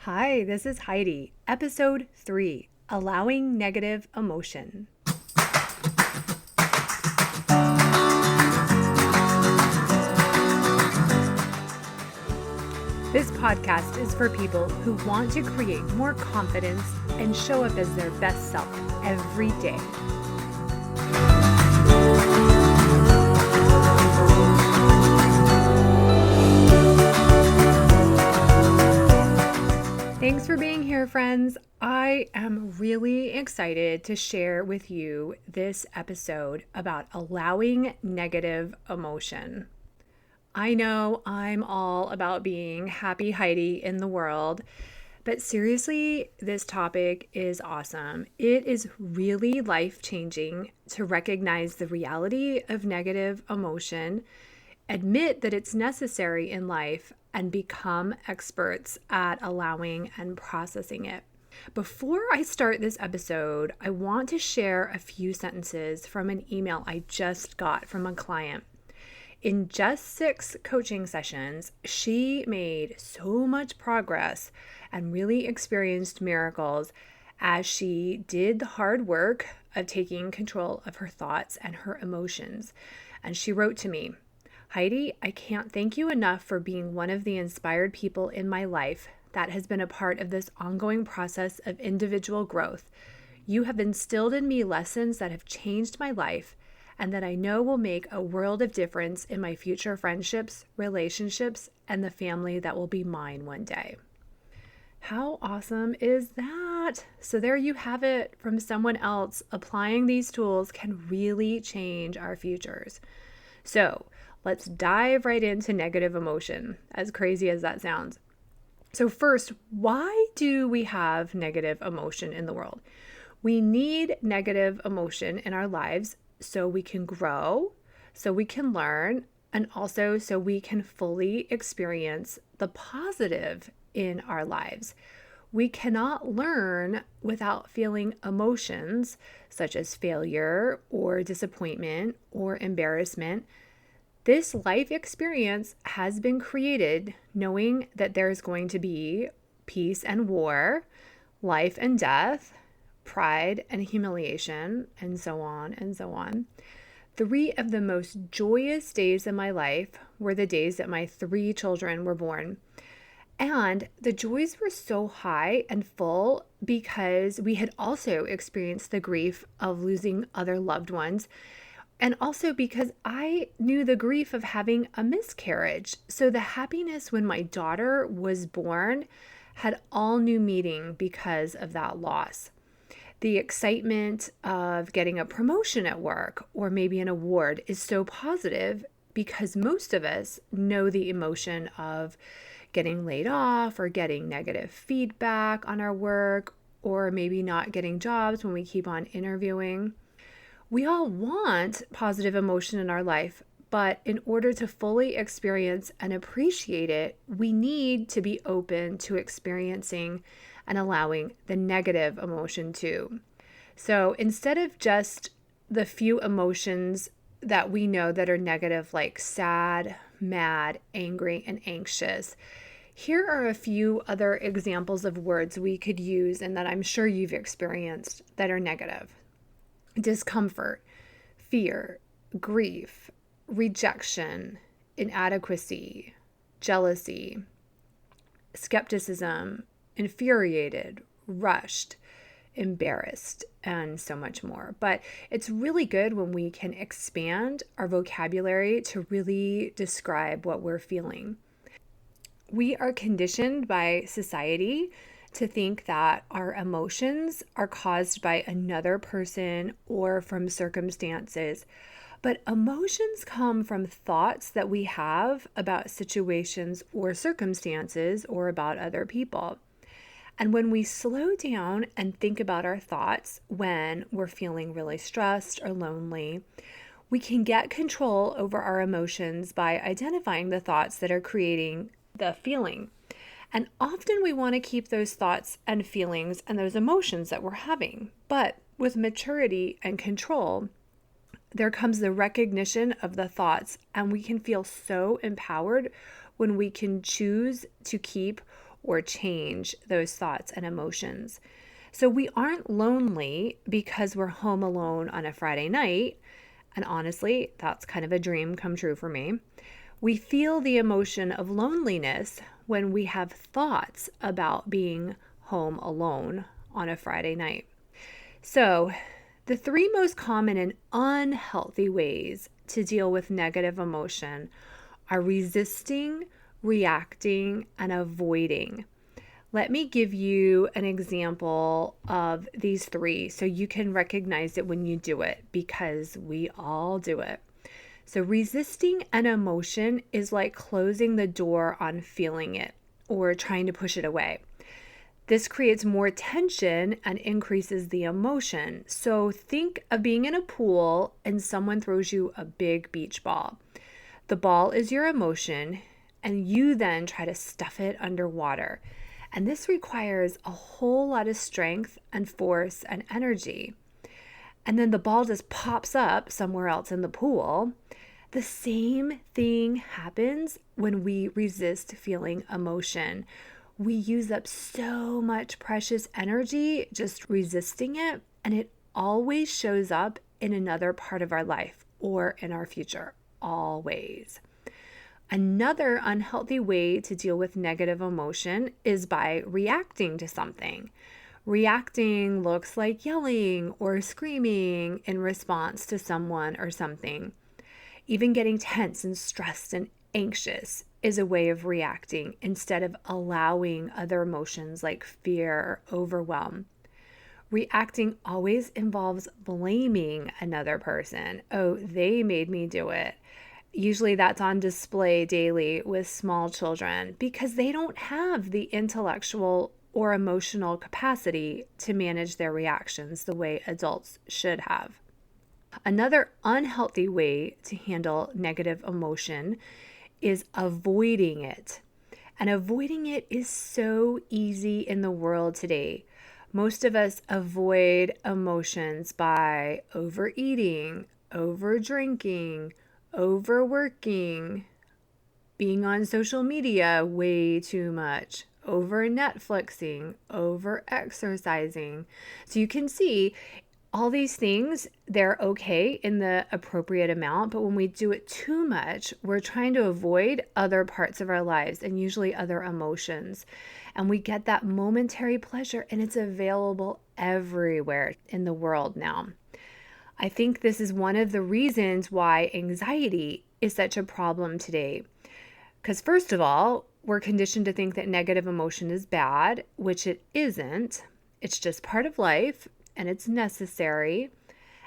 Hi, this is Heidi, episode 3, Allowing Negative Emotion. This podcast is for people who want to create more confidence and show up as their best self every day. Thanks for being here, friends. I am really excited to share with you this episode about allowing negative emotion. I know I'm all about being happy Heidi in the world, but seriously, this topic is awesome. It is really life-changing to recognize the reality of negative emotion, admit that it's necessary in life, and become experts at allowing and processing it. Before I start this episode, I want to share a few sentences from an email I just got from a client. In just 6 coaching sessions, she made so much progress and really experienced miracles as she did the hard work of taking control of her thoughts and her emotions. And she wrote to me, "Heidi, I can't thank you enough for being one of the inspired people in my life that has been a part of this ongoing process of individual growth. You have instilled in me lessons that have changed my life and that I know will make a world of difference in my future friendships, relationships, and the family that will be mine one day." How awesome is that? So there you have it from someone else. Applying these tools can really change our futures. So let's dive right into negative emotion, as crazy as that sounds. So first, why do we have negative emotion in the world? We need negative emotion in our lives so we can grow, so we can learn, and also so we can fully experience the positive in our lives. We cannot learn without feeling emotions such as failure or disappointment or embarrassment. This life experience has been created knowing that there's going to be peace and war, life and death, pride and humiliation, and so on and so on. 3 of the most joyous days in my life were the days that my 3 children were born. And the joys were so high and full because we had also experienced the grief of losing other loved ones. And also because I knew the grief of having a miscarriage. So the happiness when my daughter was born had all new meaning because of that loss. The excitement of getting a promotion at work or maybe an award is so positive because most of us know the emotion of getting laid off or getting negative feedback on our work or maybe not getting jobs when we keep on interviewing. We all want positive emotion in our life, but in order to fully experience and appreciate it, we need to be open to experiencing and allowing the negative emotion too. So instead of just the few emotions that we know that are negative, like sad, mad, angry, and anxious, here are a few other examples of words we could use and that I'm sure you've experienced that are negative. Discomfort, fear, grief, rejection, inadequacy, jealousy, skepticism, infuriated, rushed, embarrassed, and so much more. But it's really good when we can expand our vocabulary to really describe what we're feeling. We are conditioned by society to think that our emotions are caused by another person or from circumstances. But emotions come from thoughts that we have about situations or circumstances or about other people. And when we slow down and think about our thoughts when we're feeling really stressed or lonely, we can get control over our emotions by identifying the thoughts that are creating the feeling. And often we want to keep those thoughts and feelings and those emotions that we're having. But with maturity and control, there comes the recognition of the thoughts, and we can feel so empowered when we can choose to keep or change those thoughts and emotions. So we aren't lonely because we're home alone on a Friday night. And honestly, that's kind of a dream come true for me. We feel the emotion of loneliness when we have thoughts about being home alone on a Friday night. So, the three most common and unhealthy ways to deal with negative emotion are resisting, reacting, and avoiding. Let me give you an example of these three so you can recognize it when you do it, because we all do it. So, resisting an emotion is like closing the door on feeling it or trying to push it away. This creates more tension and increases the emotion. So, think of being in a pool and someone throws you a big beach ball. The ball is your emotion, and you then try to stuff it underwater. And this requires a whole lot of strength and force and energy. And then the ball just pops up somewhere else in the pool. The same thing happens when we resist feeling emotion. We use up so much precious energy just resisting it, and it always shows up in another part of our life or in our future. Always. Another unhealthy way to deal with negative emotion is by reacting to something. Reacting looks like yelling or screaming in response to someone or something. Even getting tense and stressed and anxious is a way of reacting instead of allowing other emotions like fear or overwhelm. Reacting always involves blaming another person. Oh, they made me do it. Usually that's on display daily with small children because they don't have the intellectual or emotional capacity to manage their reactions the way adults should have. Another unhealthy way to handle negative emotion is avoiding it. And avoiding it is so easy in the world today. Most of us avoid emotions by overeating, overdrinking, overworking, being on social media way too much, over Netflixing, over exercising. So you can see all these things, they're okay in the appropriate amount, but when we do it too much, we're trying to avoid other parts of our lives and usually other emotions. And we get that momentary pleasure, and it's available everywhere in the world now. I think this is one of the reasons why anxiety is such a problem today. Because first of all, we're conditioned to think that negative emotion is bad, which it isn't. It's just part of life and it's necessary.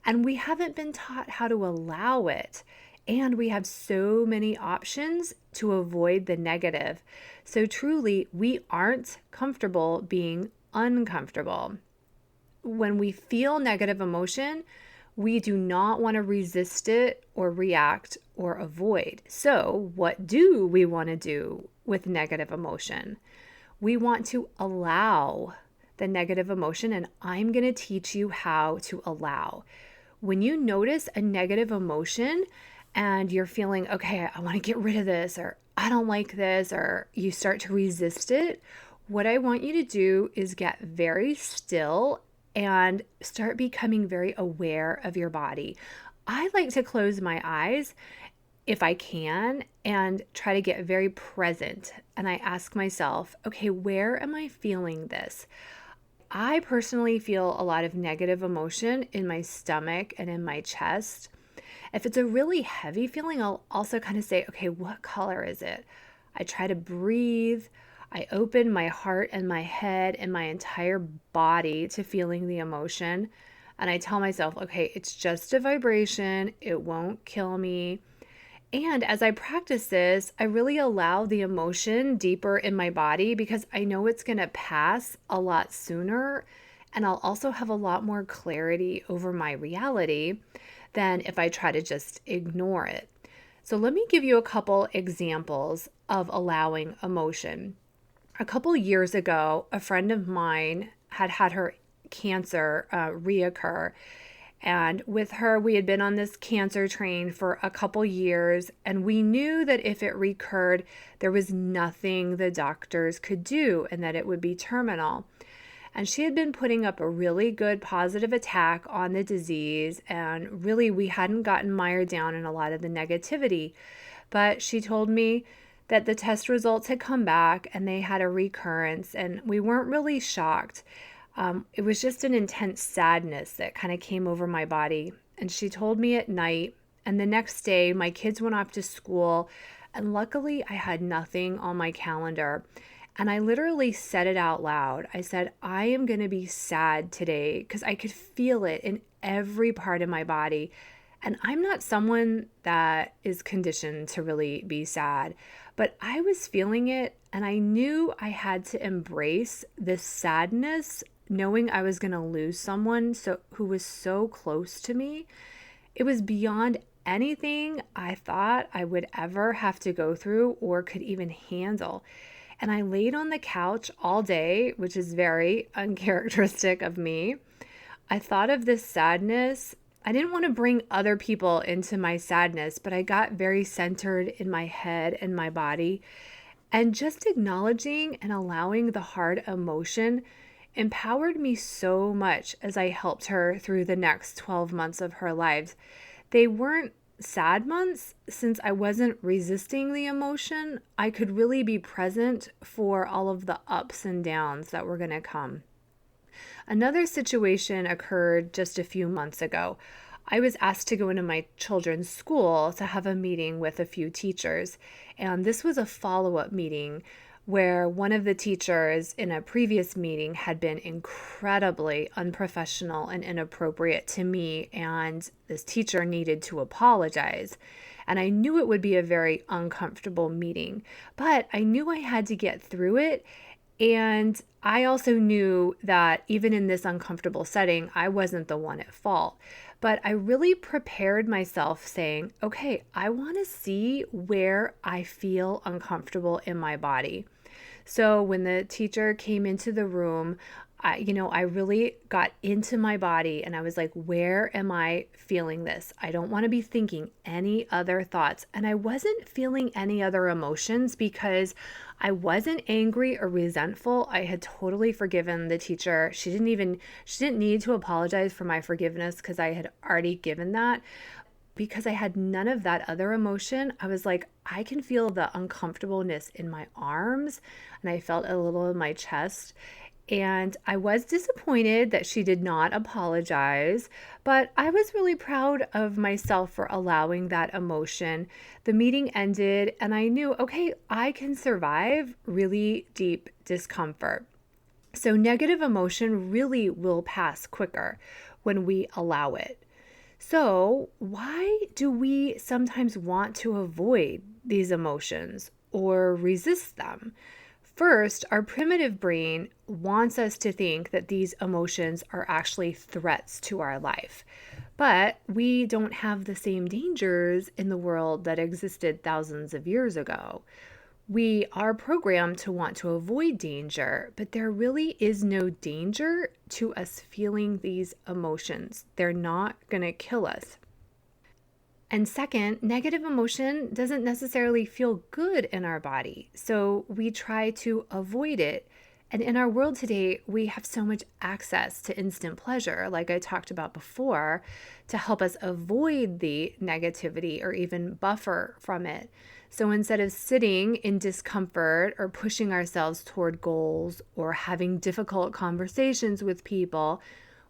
And we haven't been taught how to allow it. And we have so many options to avoid the negative. So truly, we aren't comfortable being uncomfortable. When we feel negative emotion, we do not want to resist it or react or avoid. So, what do we want to do with negative emotion? We want to allow the negative emotion, and I'm going to teach you how to allow. When you notice a negative emotion and you're feeling, okay, I want to get rid of this, or I don't like this, or you start to resist it, what I want you to do is get very still and start becoming very aware of your body. I like to close my eyes if I can and try to get very present. And I ask myself, okay, where am I feeling this? I personally feel a lot of negative emotion in my stomach and in my chest. If it's a really heavy feeling, I'll also kind of say, okay, what color is it? I try to breathe. I open my heart and my head and my entire body to feeling the emotion. And I tell myself, okay, it's just a vibration. It won't kill me. And as I practice this, I really allow the emotion deeper in my body because I know it's going to pass a lot sooner. And I'll also have a lot more clarity over my reality than if I try to just ignore it. So let me give you a couple examples of allowing emotion. A couple years ago, a friend of mine had her cancer reoccur, And with her, we had been on this cancer train for a couple years, and we knew that if it recurred, there was nothing the doctors could do and that it would be terminal. And she had been putting up a really good positive attack on the disease, and really, we hadn't gotten mired down in a lot of the negativity. But she told me that the test results had come back and they had a recurrence, and we weren't really shocked. It was just an intense sadness that kind of came over my body. And she told me at night, and the next day, my kids went off to school, and luckily, I had nothing on my calendar. And I literally said it out loud. I said, I am going to be sad today because I could feel it in every part of my body. And I'm not someone that is conditioned to really be sad, but I was feeling it, and I knew I had to embrace this sadness, knowing I was going to lose someone who was so close to me. It was beyond anything I thought I would ever have to go through or could even handle. And I laid on the couch all day, which is very uncharacteristic of me. I thought of this sadness. I didn't want to bring other people into my sadness, but I got very centered in my head and my body. And just acknowledging and allowing the hard emotion empowered me so much as I helped her through the next 12 months of her life. They weren't sad months since I wasn't resisting the emotion. I could really be present for all of the ups and downs that were going to come. Another situation occurred just a few months ago. I was asked to go into my children's school to have a meeting with a few teachers, and this was a follow-up meeting where one of the teachers in a previous meeting had been incredibly unprofessional and inappropriate to me, and this teacher needed to apologize. And I knew it would be a very uncomfortable meeting, but I knew I had to get through it. And I also knew that even in this uncomfortable setting, I wasn't the one at fault. But I really prepared myself saying, okay, I want to see where I feel uncomfortable in my body. So when the teacher came into the room, I really got into my body and I was like, where am I feeling this? I don't want to be thinking any other thoughts. And I wasn't feeling any other emotions because I wasn't angry or resentful. I had totally forgiven the teacher. She didn't need to apologize for my forgiveness because I had already given that. Because I had none of that other emotion, I was like, I can feel the uncomfortableness in my arms, and I felt a little in my chest. And I was disappointed that she did not apologize, but I was really proud of myself for allowing that emotion. The meeting ended, and I knew, okay, I can survive really deep discomfort. So negative emotion really will pass quicker when we allow it. So, why do we sometimes want to avoid these emotions or resist them? First, our primitive brain wants us to think that these emotions are actually threats to our life. But we don't have the same dangers in the world that existed thousands of years ago. We are programmed to want to avoid danger, but there really is no danger to us feeling these emotions. They're not going to kill us. And second, negative emotion doesn't necessarily feel good in our body, so we try to avoid it. And in our world today, we have so much access to instant pleasure, like I talked about before, to help us avoid the negativity or even buffer from it. So instead of sitting in discomfort or pushing ourselves toward goals or having difficult conversations with people,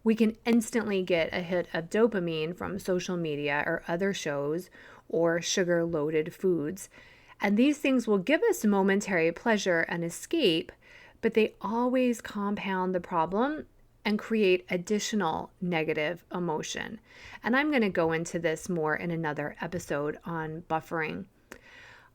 we can instantly get a hit of dopamine from social media or other shows or sugar-loaded foods. And these things will give us momentary pleasure and escape, but they always compound the problem and create additional negative emotion. And I'm going to go into this more in another episode on buffering.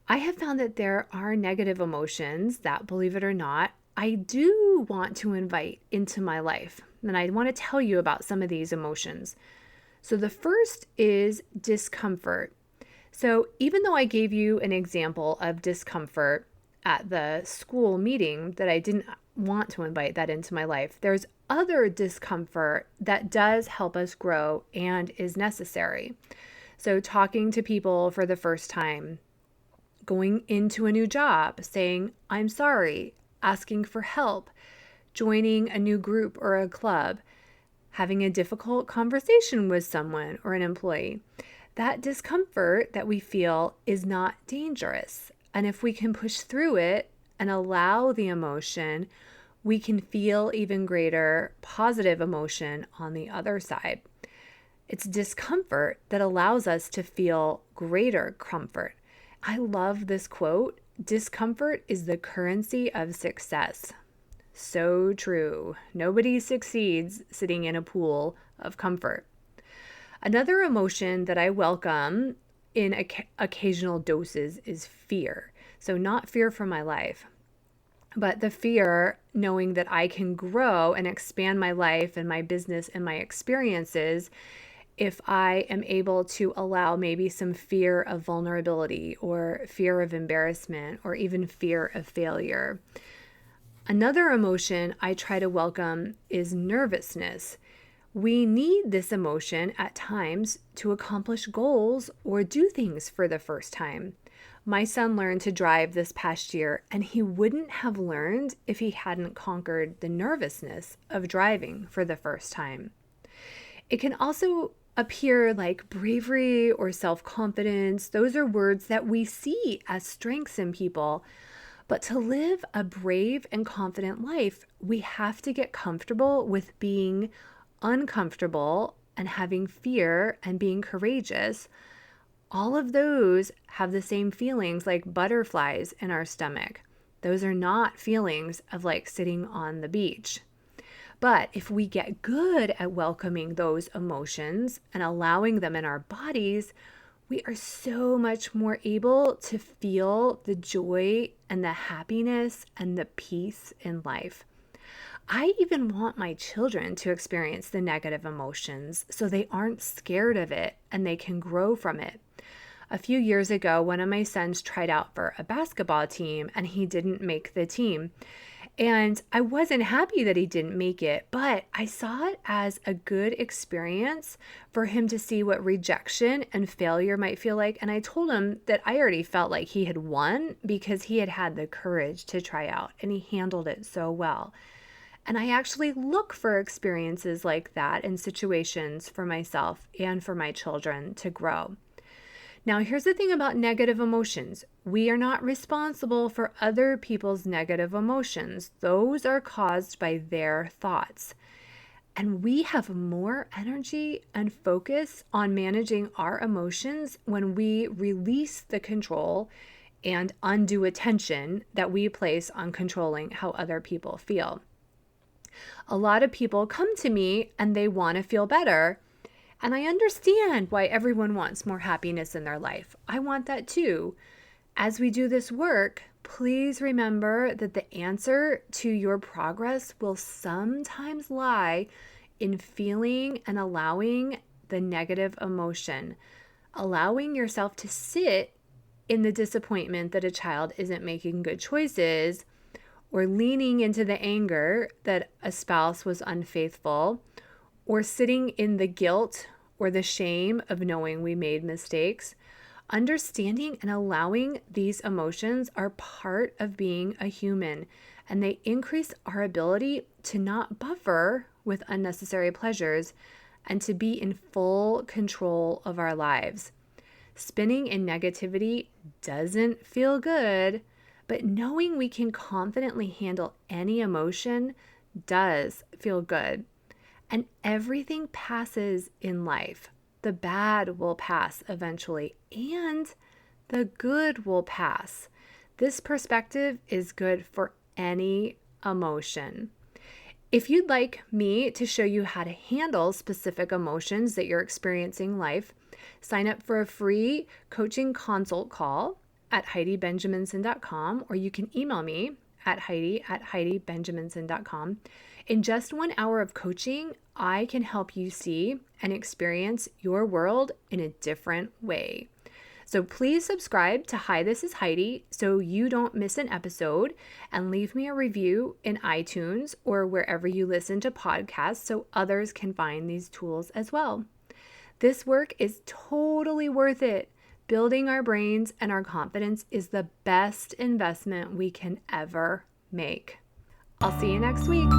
I have found that there are negative emotions that, believe it or not, I do want to invite into my life. And I want to tell you about some of these emotions. So the first is discomfort. So even though I gave you an example of discomfort at the school meeting that I didn't want to invite that into my life. There's other discomfort that does help us grow and is necessary. So, talking to people for the first time, going into a new job, saying, I'm sorry, asking for help, joining a new group or a club, having a difficult conversation with someone or an employee. That discomfort that we feel is not dangerous. And if we can push through it and allow the emotion, we can feel even greater positive emotion on the other side. It's discomfort that allows us to feel greater comfort. I love this quote, discomfort is the currency of success. So true. Nobody succeeds sitting in a pool of comfort. Another emotion that I welcome in occasional doses is fear. So not fear for my life, but the fear knowing that I can grow and expand my life and my business and my experiences if I am able to allow maybe some fear of vulnerability or fear of embarrassment or even fear of failure. Another emotion I try to welcome is nervousness. We need this emotion at times to accomplish goals or do things for the first time. My son learned to drive this past year, and he wouldn't have learned if he hadn't conquered the nervousness of driving for the first time. It can also appear like bravery or self-confidence. Those are words that we see as strengths in people. But to live a brave and confident life, we have to get comfortable with being uncomfortable and having fear and being courageous. All of those have the same feelings like butterflies in our stomach. Those are not feelings of like sitting on the beach. But if we get good at welcoming those emotions and allowing them in our bodies, we are so much more able to feel the joy and the happiness and the peace in life. I even want my children to experience the negative emotions so they aren't scared of it and they can grow from it. A few years ago, one of my sons tried out for a basketball team and he didn't make the team. And I wasn't happy that he didn't make it, but I saw it as a good experience for him to see what rejection and failure might feel like. And I told him that I already felt like he had won because he had had the courage to try out and he handled it so well. And I actually look for experiences like that in situations for myself and for my children to grow. Now, here's the thing about negative emotions. We are not responsible for other people's negative emotions. Those are caused by their thoughts. And we have more energy and focus on managing our emotions when we release the control and undue attention that we place on controlling how other people feel. A lot of people come to me and they want to feel better. And I understand why everyone wants more happiness in their life. I want that too. As we do this work, please remember that the answer to your progress will sometimes lie in feeling and allowing the negative emotion, allowing yourself to sit in the disappointment that a child isn't making good choices, or leaning into the anger that a spouse was unfaithful, or sitting in the guilt or the shame of knowing we made mistakes. Understanding and allowing these emotions are part of being a human, and they increase our ability to not buffer with unnecessary pleasures and to be in full control of our lives. Spinning in negativity doesn't feel good, but knowing we can confidently handle any emotion does feel good. And everything passes in life. The bad will pass eventually, and the good will pass. This perspective is good for any emotion. If you'd like me to show you how to handle specific emotions that you're experiencing in life, sign up for a free coaching consult call at HeidiBenjaminson.com, or you can email me at Heidi@HeidiBenjaminson.com. In just 1 hour of coaching, I can help you see and experience your world in a different way. So please subscribe to Hi, This is Heidi so you don't miss an episode, and leave me a review in iTunes or wherever you listen to podcasts so others can find these tools as well. This work is totally worth it. Building our brains and our confidence is the best investment we can ever make. I'll see you next week.